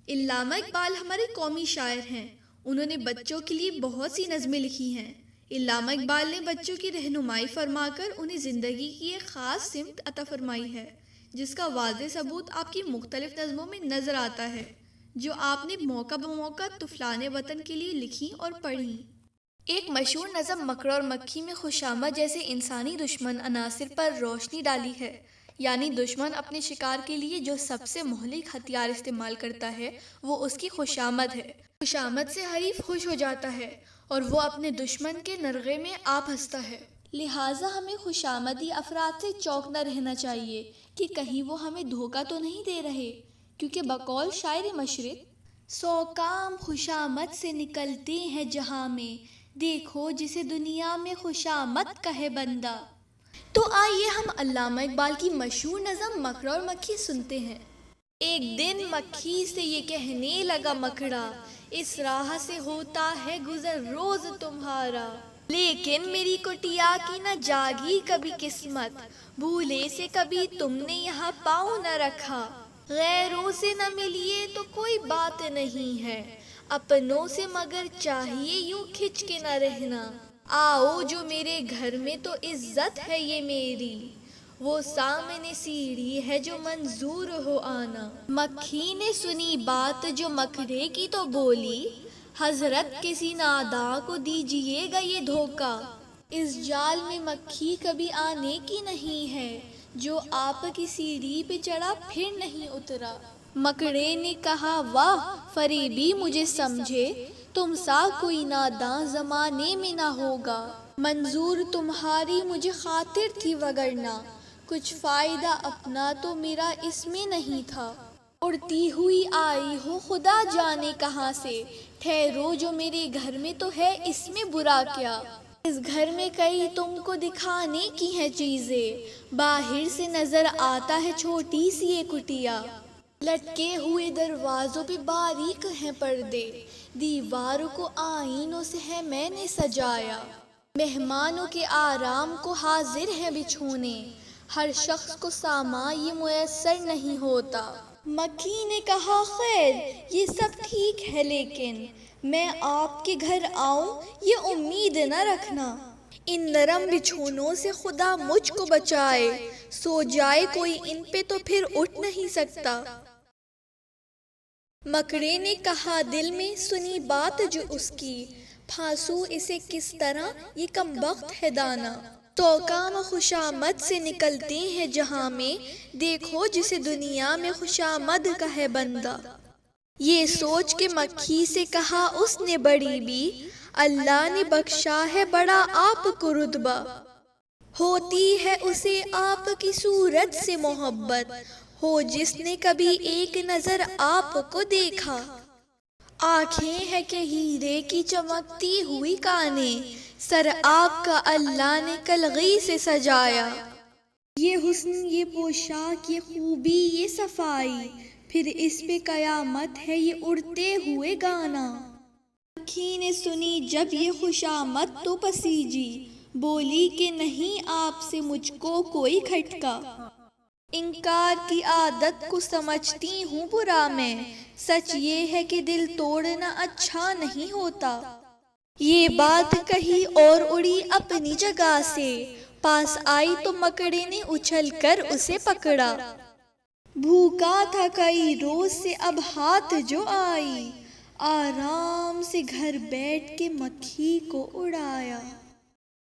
علامہ اقبال ہمارے قومی شاعر ہیں۔ انہوں نے بچوں کے لیے بہت سی نظمیں لکھی ہیں۔ علامہ اقبال نے بچوں کی رہنمائی فرما کر انہیں زندگی کی ایک خاص سمت عطا فرمائی ہے، جس کا واضح ثبوت آپ کی مختلف نظموں میں نظر آتا ہے، جو آپ نے موقع بموقع طفلان وطن کے لیے لکھی اور پڑھی۔ ایک مشہور نظم مکڑ اور مکھی میں خوشامد جیسے انسانی دشمن عناصر پر روشنی ڈالی ہے، یعنی دشمن اپنے شکار کے لیے جو سب سے مہلک ہتھیار استعمال کرتا ہے وہ اس کی خوشامد ہے۔ خوشامد سے حریف خوش ہو جاتا ہے اور وہ اپنے دشمن کے نرغے میں آپ ہنستا ہے۔ لہٰذا ہمیں خوشامدی افراد سے چوکنا رہنا چاہیے کہ کہیں وہ ہمیں دھوکہ تو نہیں دے رہے، کیونکہ بقول شاعر مشرق، سو کام خوشامد سے نکلتے ہیں جہاں میں، دیکھو جسے دنیا میں خوشامد کہے بندہ۔ تو آئیے ہم علامہ اقبال کی مشہور نظم مکڑ اور مکھی سنتے ہیں۔ ایک دن مکھی سے یہ کہنے لگا مکڑا، اس راہ سے ہوتا ہے گزر روز تمہارا، لیکن میری کٹیا کی نہ جاگی کبھی قسمت، بھولے سے کبھی تم نے یہاں پاؤں نہ رکھا، غیروں سے نہ ملیے تو کوئی بات نہیں ہے، اپنوں سے مگر چاہیے یوں کھچ کے نہ رہنا، آؤ جو میرے گھر میں تو عزت ہے یہ میری، وہ سامنے سیڑھی ہے جو منظور ہو آنا۔ مکھی نے سنی بات جو مکڑے کی تو بولی، حضرت کسی ناداں کو دیجیے گا یہ دھوکہ، اس جال میں مکھی کبھی آنے کی نہیں ہے، جو آپ کی سیڑھی پہ چڑھا پھر نہیں اترا۔ مکڑے نے کہا واہ فریبی مجھے سمجھے، تم سا کوئی ناداں زمانے میں نہ ہوگا، منظور تمہاری مجھے خاطر تھی وگرنہ، کچھ فائدہ اپنا تو میرا اس میں نہیں تھا، اڑتی ہوئی آئی ہو خدا جانے کہاں سے، ٹھہرو جو میرے گھر میں تو ہے اس میں برا کیا، اس گھر میں کئی تم کو دکھانے کی ہیں چیزیں، باہر سے نظر آتا ہے چھوٹی سی یہ کٹیا، لٹکے ہوئے دروازوں پہ باریک ہیں پردے، دیوار کو آئینوں سے ہے میں نے سجایا، مہمانوں کے آرام کو حاضر ہیں بچھونے، ہر شخص کو سامان یہ میسر نہیں ہوتا۔ مکھی نے کہا خیر یہ سب ٹھیک ہے، لیکن میں آپ کے گھر آؤں یہ امید نہ رکھنا، ان نرم بچھونوں سے خدا مجھ کو بچائے، سو جائے کوئی ان پہ تو پھر اٹھ نہیں سکتا۔ مکڑے نے کہا دل میں سنی بات جو اس کی، پھانسوں اسے کس طرح یہ کم بخت ہے دانا، تو کام خوشامد سے نکلتے ہیں جہاں میں، دیکھو جسے دنیا میں خوشامد کہے بندہ۔ یہ سوچ کے مکھی سے کہا اس نے بڑی بھی، اللہ نے بخشا ہے بڑا آپ کو رتبہ، ہوتی ہے اسے آپ کی صورت سے محبت، ہو جس نے کبھی ایک نظر آپ کو دیکھا، آنکھیں ہیں کہ ہیرے کی چمکتی ہوئی کانیں، سر آپ کا اللہ نے کلغی سے سجایا، یہ حسن یہ پوشاک یہ خوبی یہ صفائی، پھر اس پہ قیامت ہے یہ اڑتے ہوئے گانا۔ مکھی نے سنی جب یہ خوشامد تو پسیجی، بولی کہ نہیں آپ سے مجھ کو کوئی کھٹکا، انکار کی عادت کو سمجھتی ہوں برا میں، سچ یہ ہے کہ دل توڑنا اچھا نہیں ہوتا، یہ بات کہی اور اڑی اپنی جگہ سے، پاس آئی تو مکڑے نے اچھل کر اسے پکڑا، بھوکا تھا کئی روز سے اب ہاتھ جو آئی، آرام سے گھر بیٹھ کے مکھی کو اڑایا۔